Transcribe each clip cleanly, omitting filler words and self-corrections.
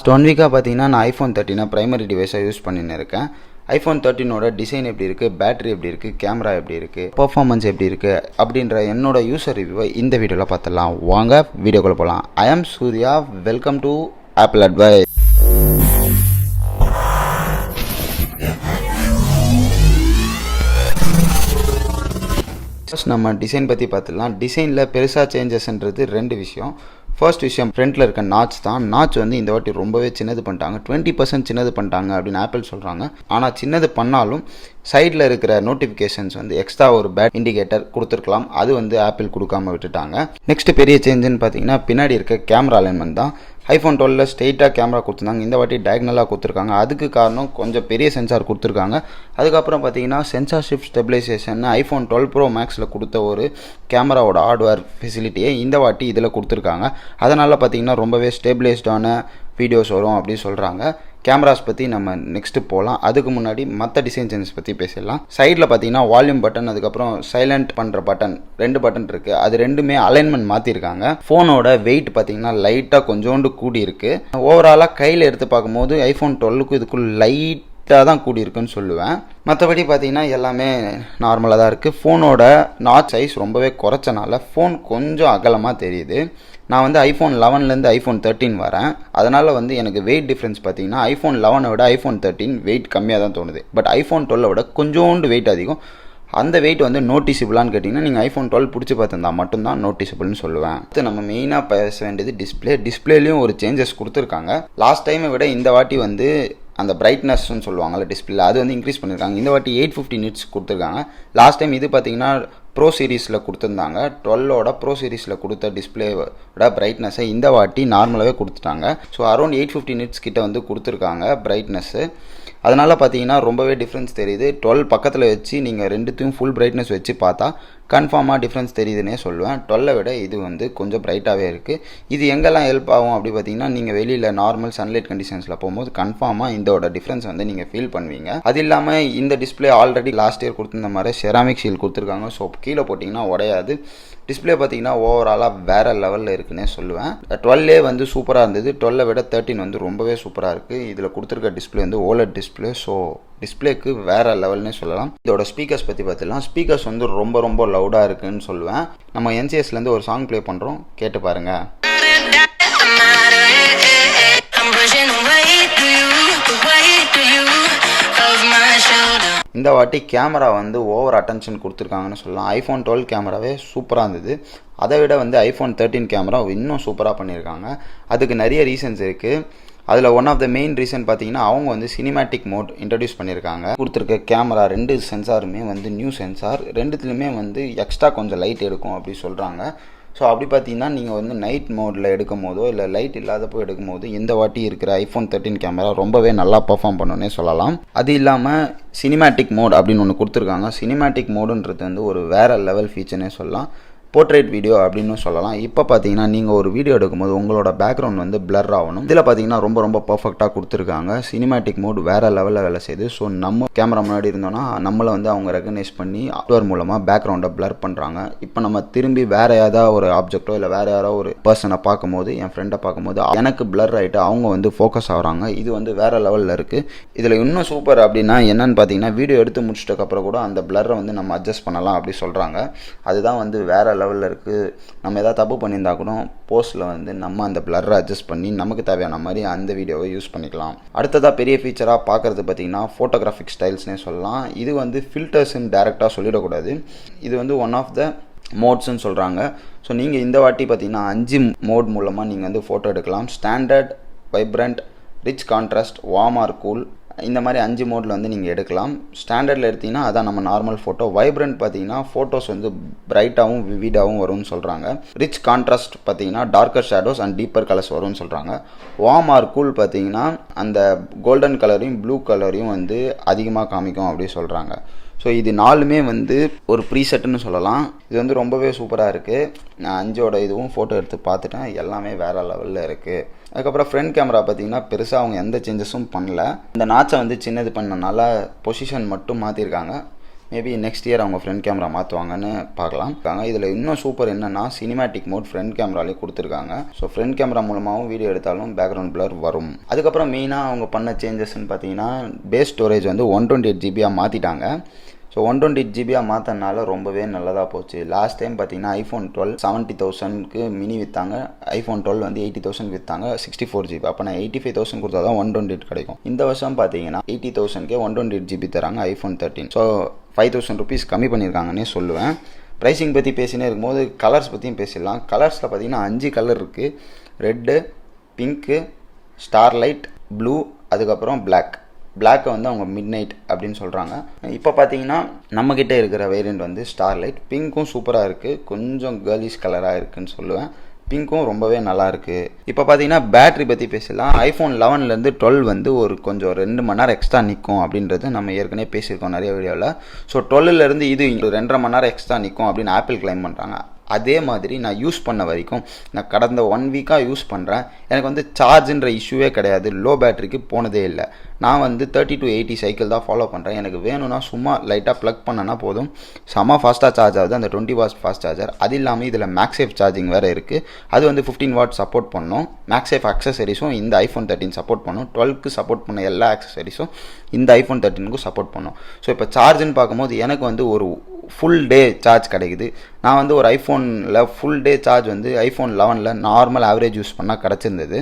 Last 1 வீக்காக பார்த்தீங்கன்னா நான் ஐஃபோன் 13 ப்ரைமரி டிவைஸாக யூஸ் பண்ணின்னு இருக்கேன். ஐஃபோன் 13ஓட டிசைன் எப்படி இருக்குது, பேட்டரி எப்படி இருக்குது, கேமரா எப்படி இருக்குது, பர்ஃபார்மன்ஸ் எப்படி இருக்குது அப்படின்ற என்னோட யூசர் ரிவ்யூவை இந்த வீடியோவில் பார்த்துடலாம். வாங்க வீடியோக்குள்ளே போகலாம். I am Surya, welcome to Apple Advice. First நம்ம டிசைன் பற்றி பார்த்துடலாம். டிசைனில் பெருசாக சேஞ்சஸ்ன்றது 2 விஷயம். ஃபர்ஸ்ட் விஷயம் ஃப்ரண்ட்டில் இருக்க நாட்ச் தான். நாட்ச் வந்து இந்த வாட்டி ரொம்பவே சின்னது பண்ணிட்டாங்க. 20% சின்னது பண்ணிட்டாங்க அப்படின்னு ஆப்பிள் சொல்கிறாங்க. ஆனால் சின்னது பண்ணாலும் சைடில் இருக்கிற நோட்டிஃபிகேஷன்ஸ் வந்து எக்ஸ்ட்ரா ஒரு பேட் இண்டிகேட்டர் கொடுத்துருக்கலாம். அது வந்து ஆப்பிள் கொடுக்காம விட்டுட்டாங்க. நெக்ஸ்ட் பெரிய சேஞ்சுன்னு பார்த்தீங்கன்னா பின்னாடி இருக்க கேமரா அலைன்மெண்ட் தான். ஐஃபோன் 12 ஸ்ட்ரெயிட்டாக கேமரா கொடுத்துருந்தாங்க, இந்த வாட்டி டயக்னலாக கொடுத்துருக்காங்க. அதுக்கு காரணம் கொஞ்சம் பெரிய சென்சார் கொடுத்துருக்காங்க. அதுக்கப்புறம் பார்த்தீங்கன்னா sensor shift stabilisation iPhone 12 Pro மேக்ஸில் கொடுத்த ஒரு கேமராவோட ஹார்ட்வேர் ஃபெசிலிட்டியை இந்த வாட்டி இதில் கொடுத்துருக்காங்க. அதனால் பார்த்தீங்கன்னா ரொம்பவே ஸ்டெபிலைஸ்டான வீடியோஸ் வரும் அப்படின்னு சொல்கிறாங்க. கேமராஸ் பற்றி நம்ம நெக்ஸ்ட்டு போகலாம். அதுக்கு முன்னாடி மற்ற டிசைன் சேஞ்சஸ் பற்றி பேசிடலாம். சைடில் பார்த்தீங்கன்னா வால்யூம் பட்டன், அதுக்கப்புறம் சைலண்ட் பண்ணுற பட்டன், 2 பட்டன் இருக்குது. அது ரெண்டுமே அலைன்மெண்ட் மாற்றிருக்காங்க. ஃபோனோட வெயிட் பார்த்தீங்கன்னா லைட்டாக கொஞ்சோண்டு கூடி இருக்குது. ஓவராலாக கையில் எடுத்து பார்க்கும்போது ஐஃபோன் 12க்கும் இதுக்குள்ள லைட்டாக தான் கூடி இருக்குன்னு சொல்லுவேன். மற்றபடி பார்த்தீங்கன்னா எல்லாமே நார்மலாக தான் இருக்குது. ஃபோனோட நாட் சைஸ் ரொம்பவே குறைச்சனால ஃபோன் கொஞ்சம் அகலமாக தெரியுது. நான் வந்து ஐஃபோன் 11லேருந்து ஐஃபோன் 13 வரேன். அதனால் வந்து எனக்கு வெயிட் டிஃப்ரென்ஸ் பார்த்தீங்கன்னா ஐஃபோன் 11 விட ஐஃபோன் 13 வெயிட் கம்மியாக தான் தோணுது. பட் ஐஃபோன் 12 விட கொஞ்சோண்டு வெயிட் அதிகம். அந்த வெயிட் வந்து நோட்டிசபிளான்னு கேட்டிங்கன்னா நீங்கள் ஐஃபோன் 12 பிடிச்சி பார்த்துருந்தா மட்டும்தான் நோட்டிசபிள்னு சொல்லுவேன். அடுத்து நம்ம மெயினாக பேச வேண்டியது டிஸ்பிளேலையும் ஒரு சேஞ்சஸ் கொடுத்துருக்காங்க. லாஸ்ட் டைமை விட இந்த வாட்டி வந்து அந்த பிரைட்னஸ்ன்னு சொல்லுவாங்கள்ல டிஸ்பிளே, அது வந்து இன்க்ரீஸ் பண்ணியிருக்காங்க. இந்த வாட்டி 850 நிட்ஸ் கொடுத்துருக்காங்க. லாஸ்ட் டைம் இது பார்த்தீங்கன்னா ப்ரோ சீரீஸில் கொடுத்துருந்தாங்க. 12ஓட ப்ரோ சீரீஸில் கொடுத்த டிஸ்பிளேவோட பிரைட்னஸை இந்த வாட்டி நார்மலாகவே கொடுத்துட்டாங்க. ஸோ அரௌண்ட் 850 நிட்ஸ் கிட்ட வந்து கொடுத்துருக்காங்க பிரைட்னஸ்ஸு. அதனால் பார்த்தீங்கன்னா ரொம்பவே டிஃப்ரென்ஸ் தெரியுது. 12 பக்கத்தில் வச்சு நீங்கள் ரெண்டுத்தையும் ஃபுல் பிரைட்னஸ் வச்சு பார்த்தா கன்ஃபார்மாக டிஃப்ரென்ஸ் தெரியுதுன்னே சொல்லுவேன். 12 விட இது வந்து கொஞ்சம் பிரைட்டாகவே இருக்குது. இது எங்கெல்லாம் ஹெல்ப் ஆகும் அப்படி பார்த்தீங்கன்னா நீங்கள் வெளியில் நார்மல் சன்லைட் கண்டிஷன்ஸில் போகும்போது கன்ஃபார்மாக இதோட டிஃப்ரென்ஸ் வந்து நீங்கள் ஃபீல் பண்ணுவீங்க. அது இல்லாமல் இந்த டிஸ்பிளே ஆல்ரெடி லாஸ்ட் இயர் கொடுத்துருந்த மாதிரி செராமிக் ஷீல் கொடுத்துருக்காங்க. ஸோ கீழே போட்டிங்கன்னா உடையாது. டிஸ்பிளே பார்த்தீங்கன்னா ஓவராலாக வேறு லெவலில் இருக்குன்னே சொல்லுவேன். 12 வந்து சூப்பராக இருந்தது. 12 விட 13 வந்து ரொம்பவே சூப்பராக இருக்குது. இதில் கொடுத்துருக்க டிஸ்பிளே வந்து OLED டிஸ்பிளே. ஸோ டிஸ்பிளேக்கு வேறு லெவல்னே சொல்லலாம். இதோட ஸ்பீக்கர்ஸ் பற்றி பார்த்துக்கலாம். ஸ்பீக்கர்ஸ் வந்து ரொம்ப லவுடாக இருக்குன்னு சொல்லுவேன். நம்ம NCSலேருந்து ஒரு சாங் ப்ளே பண்ணுறோம், கேட்டு பாருங்கள். இந்த வாட்டி கேமரா வந்து ஓவர் அட்டென்ஷன் கொடுத்துருக்காங்கன்னு சொல்லலாம். ஐஃபோன் 12 கேமராவே சூப்பராக இருந்தது. அதை விட வந்து ஐஃபோன் 13 கேமரா இன்னும் சூப்பராக பண்ணியிருக்காங்க. அதுக்கு நிறைய ரீசன்ஸ் இருக்குது. அதில் one of the main reason பார்த்தீங்கன்னா அவங்க வந்து சினிமேட்டிக் மோட் இன்ட்ரடியூஸ் பண்ணியிருக்காங்க. கொடுத்துருக்க கேமரா 2 சென்சாருமே வந்து நியூ சென்சார், 2த்துலையுமே வந்து எக்ஸ்ட்ரா கொஞ்சம் லைட் எடுக்கும் அப்படி சொல்கிறாங்க. ஸோ அப்படி பார்த்தீங்கன்னா நீங்கள் வந்து நைட் மோடில் எடுக்கும் போதோ இல்லை லைட் இல்லாதப்போ எடுக்கும் போது இந்த வாட்டி இருக்கிற ஐஃபோன் 13 கேமரா ரொம்பவே நல்லா பர்ஃபார்ம் பண்ணுன்னே சொல்லலாம். அது இல்லாமல் சினிமேட்டிக் மோட் அப்படின்னு ஒன்று கொடுத்துருக்காங்க. சினிமேட்டிக் மோடுன்றது வந்து ஒரு வேறு லெவல் ஃபீச்சர்னே சொல்லலாம். போர்ட்ரேட் வீடியோ அப்படின்னு சொல்லலாம். இப்போ பார்த்தீங்கன்னா நீங்கள் ஒரு வீடியோ எடுக்கும்போது உங்களோட பேக்ரவுண்ட் வந்து பிளர் ஆகணும். இதில் பார்த்தீங்கன்னா ரொம்ப பர்ஃபெக்டாக கொடுத்துருக்காங்க. சினிமேட்டிக் மோட் வேறு லெவலில் வேலை செய்யுது. ஸோ நம்ம கேமரா முன்னாடி இருந்தோன்னா நம்மளை வந்து அவங்க ரெகனைஸ் பண்ணி சாஃப்ட்வேர் மூலமாக பேக்ரவுண்டை பிளர் பண்ணுறாங்க. இப்போ நம்ம திரும்பி வேறு ஏதாவது ஒரு ஆப்ஜெக்டோ இல்லை வேறு யாரோ ஒரு பர்சனை பார்க்கும்போது, என் ஃப்ரெண்டை பார்க்கும்போது எனக்கு பிளர் ஆகிட்டு அவங்க வந்து ஃபோக்கஸ் ஆகிறாங்க. இது வந்து வேறு லெவலில் இருக்குது. இதில் இன்னும் சூப்பர் அப்படின்னா என்னன்னு பார்த்தீங்கன்னா வீடியோ எடுத்து முடிச்சிட்டக்கப்புறம் கூட அந்த பிளரை வந்து நம்ம அட்ஜஸ்ட் பண்ணலாம் அப்படி சொல்கிறாங்க. அதுதான் வந்து வேறு லெவலில் இருக்குது. நம்ம எதாவது தப்பு பண்ணியிருந்தா கூட போஸ்ட்டில் வந்து நம்ம அந்த பிளரை அட்ஜஸ்ட் பண்ணி நமக்கு தேவையான மாதிரி அந்த வீடியோவை யூஸ் பண்ணிக்கலாம். அடுத்ததாக பெரிய ஃபீச்சராக பார்க்குறது பார்த்திங்கன்னா ஃபோட்டோகிராஃபிக் ஸ்டைல்ஸ்னே சொல்லலாம். இது வந்து ஃபில்டர்ஸ்ன்னு டேரெக்டாக சொல்லிடக்கூடாது. இது வந்து ஒன் ஆஃப் த மோட்ஸ்ன்னு சொல்கிறாங்க. ஸோ நீங்கள் இந்த வாட்டி பார்த்திங்கன்னா 5 மோட் மூலமாக நீங்கள் வந்து ஃபோட்டோ எடுக்கலாம். Standard, vibrant, rich contrast, warm or cool, இந்த மாதிரி 5 மோடில் வந்து நீங்கள் எடுக்கலாம். ஸ்டாண்டர்டில் எடுத்திங்கன்னா அதான் நம்ம நார்மல் ஃபோட்டோ. வைப்ரண்ட் பார்த்தீங்கன்னா ஃபோட்டோஸ் வந்து பிரைட்டாகவும் விவிடாகவும் வரும்னு சொல்கிறாங்க. ரிச் கான்ட்ராஸ்ட் பார்த்தீங்கன்னா darker shadows and deeper colours வரும்னு சொல்கிறாங்க. வார்ம் ஆர் கூல் பார்த்தீங்கன்னா அந்த கோல்டன் கலரையும் ப்ளூ கலரையும் வந்து அதிகமாக காமிக்கும் அப்படி சொல்கிறாங்க. ஸோ இது 4மே வந்து ஒரு ப்ரீசெட்டுன்னு சொல்லலாம். இது வந்து ரொம்பவே சூப்பராக இருக்குது. நான் 5ஓட இதுவும் ஃபோட்டோ எடுத்து பார்த்துட்டேன். எல்லாமே வேறு லெவலில் இருக்குது. அதுக்கப்புறம் ஃப்ரண்ட் கேமரா பார்த்தீங்கன்னா பெருசாக அவங்க எந்த சேஞ்சஸும் பண்ணல. இந்த நாச்சை வந்து சின்னது பண்ணனால பொசிஷன் மட்டும் மாற்றிருக்காங்க. மேபி நெக்ஸ்ட் இயர் அவங்க ஃப்ரண்ட் கேமரா மாற்றுவாங்கன்னு பார்க்கலாம். இதில் இன்னும் சூப்பர் என்னென்னா சினிமேட்டிக் மோட் ஃப்ரண்ட் கேமராலே கொடுத்துருக்காங்க. ஸோ ஃப்ரண்ட் கேமரா மூலமாகவும் வீடியோ எடுத்தாலும் பேக்ரவுண்ட் பிளர் வரும். அதுக்கப்புறம் மெயினாக அவங்க பண்ண சேஞ்சஸ்ன்னு பார்த்தீங்கன்னா பேஸ் ஸ்டோரேஜ் வந்து 128 GB மாற்றிட்டாங்க. ஸோ 128 GB மாற்றினால ரொம்பவே நல்லதாக போச்சு. லாஸ்ட் டைம் பார்த்தீங்கன்னா iPhone 12 70,000க்கு மினி விற்றாங்க, iPhone 12 வந்து 80,000 விற்றாங்க 64 GB. அப்போ நான் 85,000 கொடுத்தா தான் 128 கிடைக்கும். இந்த வருஷம் பார்த்தீங்கன்னா 80,000க்கே 128 GB தராங்க iPhone 13. ஸோ 5,000 rupees கம்மி பண்ணியிருக்காங்கன்னே சொல்லுவேன். ப்ரைஸிங் பற்றி பேசினே இருக்கும்போது கலர்ஸ் பற்றியும் பேசிடலாம். கலர்ஸில் பார்த்தீங்கன்னா 5 கலர் இருக்குது. ரெட்டு, பிங்க்கு, ஸ்டார்லைட், ப்ளூ, அதுக்கப்புறம் பிளாக்கை வந்து அவங்க மிட் நைட் அப்படின்னு சொல்கிறாங்க. இப்போ பார்த்தீங்கன்னா நம்மக்கிட்ட இருக்கிற வேரியண்ட் வந்து ஸ்டார்லைட். பிங்க்கும் சூப்பராக இருக்குது, கொஞ்சம் கேர்லிஷ் கலராக இருக்குதுன்னு சொல்லுவேன். பிங்க்கும் ரொம்பவே நல்லா இருக்குது. இப்போ பார்த்தீங்கன்னா பேட்டரி பற்றி பேசலாம். iPhone 11லேருந்து 12 வந்து ஒரு கொஞ்சம் 2 மணி நேரம் எக்ஸ்ட்ரா நிற்கும் அப்படின்றது நம்ம ஏற்கனவே பேசியிருக்கோம் நிறைய வீடியோவில். ஸோ 12லேருந்து இது 2.5 மணி நேரம் எக்ஸ்ட்ரா நிற்கும் அப்படின்னு ஆப்பிள் கிளைம் பண்ணுறாங்க. அதே மாதிரி நான் யூஸ் பண்ண வரைக்கும் நான் கடந்த 1 வீக்காக யூஸ் பண்ணுறேன். எனக்கு வந்து சார்ஜுன்ற இஷ்யூவே கிடையாது. லோ பேட்டரிக்கு போனதே இல்லை. நான் வந்து 30 to 80 சைக்கிள் தான் ஃபாலோ பண்ணுறேன். எனக்கு வேணும்னா சும்மா லைட்டாக ப்ளக் பண்ணனா போதும், செம்ம ஃபாஸ்ட்டாக சார்ஜ் ஆகுது அந்த 20 வாட்ஸ் ஃபாஸ்ட் சார்ஜர். அது இல்லாமல் இதில் மேக்ஸேஃப் சார்ஜிங் வேறு இருக்குது. அது வந்து 15 வாட் சப்போர்ட் பண்ணும். மேக்ஸேஃப் அக்சசரிஸும் இந்த iPhone 13 சப்போர்ட் பண்ணும். 12க்கு சப்போர்ட் பண்ண எல்லா அக்சசரிஸும் இந்த iPhone 13க்கும் சப்போர்ட் பண்ணும். ஸோ இப்போ சார்ஜுன்னு பார்க்கும்போது எனக்கு வந்து ஒரு ஃபுல் டே சார்ஜ் கிடைக்குது. நான் வந்து ஒரு ஐஃபோனில் ஃபுல் டே சார்ஜ் வந்து iPhone 11ல் நார்மல் ஆவரேஜ் யூஸ் பண்ணால் கிடச்சிருந்தது.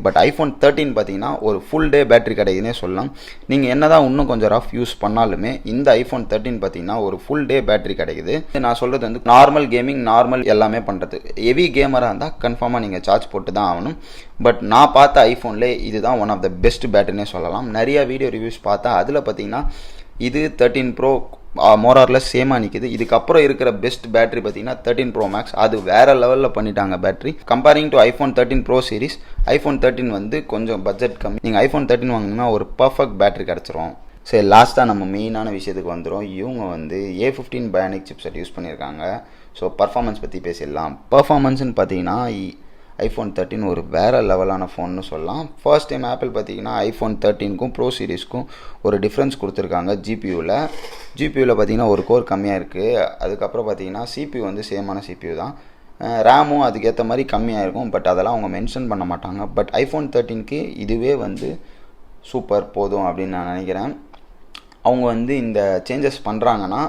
பட் iPhone 13 பார்த்தீங்கன்னா ஒரு ஃபுல் டே பேட்டரி கிடைக்குதுன்னே சொல்லலாம். நீங்கள் என்ன தான் இன்னும் கொஞ்சம் ரஃப் யூஸ் பண்ணாலுமே இந்த iPhone 13 பார்த்தீங்கன்னா ஒரு ஃபுல் டே பேட்டரி கிடைக்குது. நான் சொல்கிறது வந்து நார்மல் கேமிங், நார்மல் எல்லாமே பண்ணுறது. ஹெவி கேமராக இருந்தால் கன்ஃபார்மாக நீங்கள் சார்ஜ் போட்டு தான் ஆகணும். பட் நான் பார்த்த ஐஃபோன்லே இதுதான் ஒன் ஆஃப் த பெஸ்ட் பேட்டரினே சொல்லலாம். நிறைய வீடியோ ரிவ்யூஸ் பார்த்தா அதில் பார்த்தீங்கன்னா இது 13 Pro மோரார்லெஸ் சேமாக நிற்கிது. இதுக்கப்புறம் இருக்கிற பெஸ்ட் பேட்டரி பார்த்தீங்கன்னா 13 Pro Max. அது வேறு லெவலில் பண்ணிட்டாங்க battery. Comparing to iPhone 13 Pro series, iPhone 13 வந்து கொஞ்சம் பட்ஜெட் கம்மி. நீங்கள் iPhone 13 வாங்கினீங்கன்னா ஒரு பர்ஃபெக்ட் பேட்டரி கிடச்சிரும். சரி, லாஸ்ட்டாக நம்ம மெயினான விஷயத்துக்கு வந்துடும். இவங்க வந்து A15 பயானிக் சிப்செட் யூஸ் பண்ணியிருக்காங்க. ஸோ பர்ஃபார்மன்ஸ் பற்றி பேசிடலாம். பர்ஃபார்மன்ஸ்னு பார்த்தீங்கன்னா iPhone 13 ஒரு வேறு லெவலான ஃபோன்னு சொல்லலாம். ஃபர்ஸ்ட் டைம் ஆப்பிள் பார்த்தீங்கன்னா iPhone 13க்கும் ப்ரோ சீரிஸ்க்கும் ஒரு டிஃப்ரென்ஸ் கொடுத்துருக்காங்க. ஜிபியூவில் பார்த்தீங்கன்னா ஒரு கோர் கம்மியாக இருக்குது. அதுக்கப்புறம் பார்த்தீங்கன்னா CPU வந்து சேமான CPU தான். ரேமும் அதுக்கேற்ற மாதிரி கம்மியாக இருக்கும். பட் அதெல்லாம் அவங்க மென்ஷன் பண்ண மாட்டாங்க. பட் iPhone 13க்கு இதுவே வந்து சூப்பர் போதும் அப்படின்னு நான் நினைக்கிறேன். அவங்க வந்து இந்த சேஞ்சஸ் பண்ணுறாங்கன்னா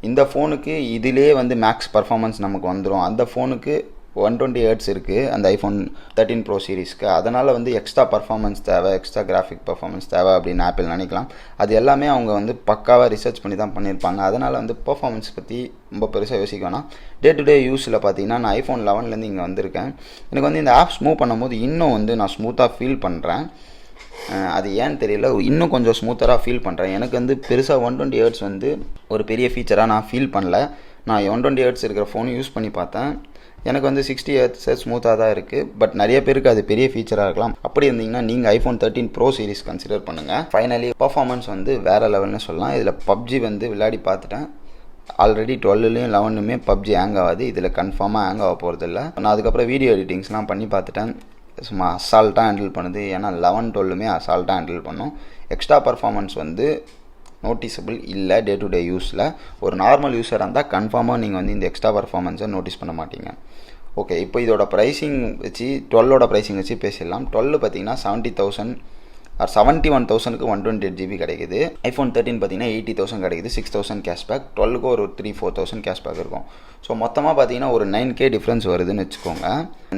இந்த ஃபோனுக்கு இதிலே வந்து மேக்ஸ் பர்ஃபார்மன்ஸ் நமக்கு வந்துடும். அந்த ஃபோனுக்கு 120 Hz இருக்குது அந்த iPhone 13 Pro சீரிஸ்க்கு. அதனால் வந்து எக்ஸ்ட்ரா பர்ஃபார்மன்ஸ் தேவை, எக்ஸ்ட்ரா கிராஃபிக் பர்ஃபார்மன்ஸ் தேவை அப்படின்னு ஆப்பிள் நினைக்கலாம். அது எல்லாமே அவங்க வந்து பக்காவாக ரிசர்ச் பண்ணி தான் பண்ணியிருப்பாங்க. அதனால் வந்து பர்ஃபார்மன்ஸ் பற்றி ரொம்ப பெருசாக யோசிக்கணும். டே டு டே யூஸில் பார்த்தீங்கன்னா நான் iPhone 11லேருந்து இங்கே வந்திருக்கேன். எனக்கு வந்து இந்த ஆப்ஸ் மூவ் பண்ணும்போது இன்னும் வந்து நான் ஸ்மூத்தாக ஃபீல் பண்ணுறேன். அது ஏன்னு தெரியல, இன்னும் கொஞ்சம் ஸ்மூத்தராக ஃபீல் பண்ணுறேன். எனக்கு வந்து பெருசாக 120 Hz வந்து ஒரு பெரிய ஃபீச்சராக நான் ஃபீல் பண்ணல. நான் 120 Hz இருக்கிற ஃபோனை யூஸ் பண்ணி பார்த்தேன். எனக்கு வந்து 60 Hz ஸ்மூத்தாக தான் இருக்குது. பட் நிறைய பேருக்கு அது பெரிய ஃபீச்சராக இருக்கலாம். அப்படி இருந்தீங்கன்னா நீங்கள் iPhone 13 Pro சீரிஸ் கன்சிடர் பண்ணுங்கள். ஃபைனலி பர்ஃபார்மன்ஸ் வந்து வேறு லெவல்னு சொல்லலாம். இதில் PUBG வந்து விளையாடி பார்த்துட்டேன். ஆல்ரெடி 12லேயும் 11லுமே PUBG ஹேங் ஆகாது. இதில் கன்ஃபார்மாக ஹேங் ஆக போகிறதில்ல. நான் அதுக்கப்புறம் வீடியோ எடிட்டிங்ஸ்லாம் பண்ணி பார்த்துட்டேன். சும்மா அசால்ட்டாக ஹேண்டில் பண்ணுது. ஏன்னா 11, 12லுமே அசால்ட்டாக ஹேண்டில் பண்ணும். எக்ஸ்ட்ரா பர்ஃபார்மன்ஸ் வந்து நோட்டிஸபிள் இல்லை டே டு டே யூஸில். ஒரு நார்மல் யூஸராக இருந்தால் கன்ஃபார்மாக நீங்கள் வந்து இந்த எக்ஸ்ட்ரா பர்ஃபார்மன்ஸை நோட்டீஸ் பண்ண மாட்டீங்க. ஓகே, இப்போ இதோட ப்ரைஸிங் வச்சு 12ஓட ப்ரைஸிங் வச்சு பேசிடலாம். 12 பார்த்தீங்கன்னா 70,000 ஆர் 71,000க்கு 128 GB கிடைக்குது. iPhone 13 பார்த்தீங்கன்னா 80,000 கிடைக்குது, 6,000 கேஷ்பேக். 12க்கு ஒரு 3-4,000 கேஷ்பேக் இருக்கும். ஸோ மொத்தமாக பார்த்தீங்கன்னா ஒரு 9K டிஃப்ரென்ஸ் வருதுன்னு வச்சுக்கோங்க.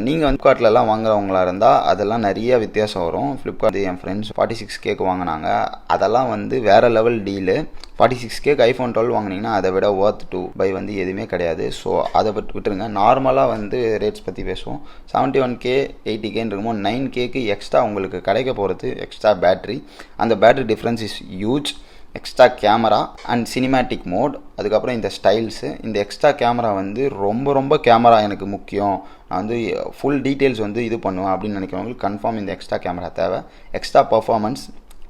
நீங்கள் வந்து ஃப்ளிப்கார்ட்லலாம் வாங்குறவங்களா இருந்தால் அதெல்லாம் நிறைய வித்தியாசம் வரும். ஃப்ளிப்கார்ட் என் ஃப்ரெண்ட்ஸ் 46Kக்கு வாங்கினாங்க. அதெல்லாம் வந்து வேறு லெவல் டீலு. 46Kக்கு iPhone 12 வாங்கினீங்கன்னா அதை விட worth to buy வந்து எதுவுமே கிடையாது. ஸோ அதை விட்டுருங்க. நார்மலாக வந்து ரேட்ஸ் பற்றி பேசுவோம். 71K 80Kன்னு இருக்கும்போது 9Kக்கு எக்ஸ்ட்ரா உங்களுக்கு கிடைக்க போகிறது எக்ஸ்ட்ரா பேட்ரி. அந்த battery difference is huge. Extra camera and cinematic mode, அதுக்கப்புறம் இந்த ஸ்டைல்ஸு. இந்த எக்ஸ்ட்ரா கேமரா வந்து ரொம்ப கேமரா எனக்கு முக்கியம், நான் வந்து ஃபுல் டீட்டெயில்ஸ் வந்து இது பண்ணுவேன் அப்படின்னு நினைக்கிறவங்களுக்கு கன்ஃபார்ம் இந்த எக்ஸ்ட்ரா கேமரா தேவை. எக்ஸ்ட்ரா பர்ஃபார்மன்ஸ்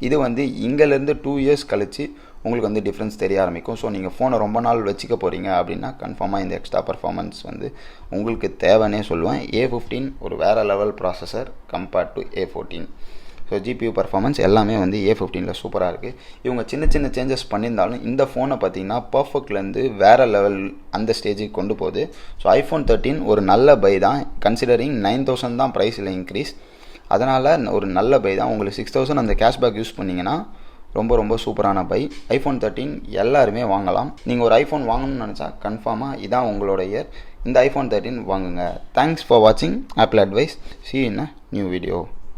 இது வந்து இங்கேருந்து 2 years கழித்து உங்களுக்கு வந்து டிஃப்ரென்ஸ் தெரிய ஆரம்பிக்கும். ஸோ நீங்கள் ஃபோனை ரொம்ப நாள் வச்சுக்க போகிறீங்க அப்படின்னா கன்ஃபார்மாக இந்த எக்ஸ்ட்ரா பர்ஃபார்மன்ஸ் வந்து உங்களுக்கு தேவைன்னே சொல்லுவேன். A15 ஒரு வேறு level processor compared to A14. So GPU performance எல்லாமே வந்து A15ல் சூப்பராக இருக்குது. இவங்க சின்ன சின்ன சேஞ்சஸ் பண்ணியிருந்தாலும் இந்த ஃபோனை பார்த்தீங்கன்னா பர்ஃபெக்ட்லேருந்து வேறு லெவல் அந்த ஸ்டேஜுக்கு கொண்டு போகுது. ஸோ iPhone 13 ஒரு நல்ல பை தான், கன்சிடரிங் 9000 தான் ப்ரைஸில் இன்க்ரீஸ். அதனால் ஒரு நல்ல பை தான். உங்களுக்கு 6000 அந்த கேஷ்பேக் யூஸ் பண்ணிங்கன்னா ரொம்ப ரொம்ப சூப்பரான பை. iPhone 13 எல்லாருமே வாங்கலாம். நீங்கள் ஒரு ஐஃபோன் வாங்கணும்னு நினச்சா கன்ஃபார்மாக இதான் உங்களோட இயர். இந்த iPhone 13 வாங்குங்க. தேங்க்ஸ் ஃபார் வாட்சிங் apple advice. See you in a new video.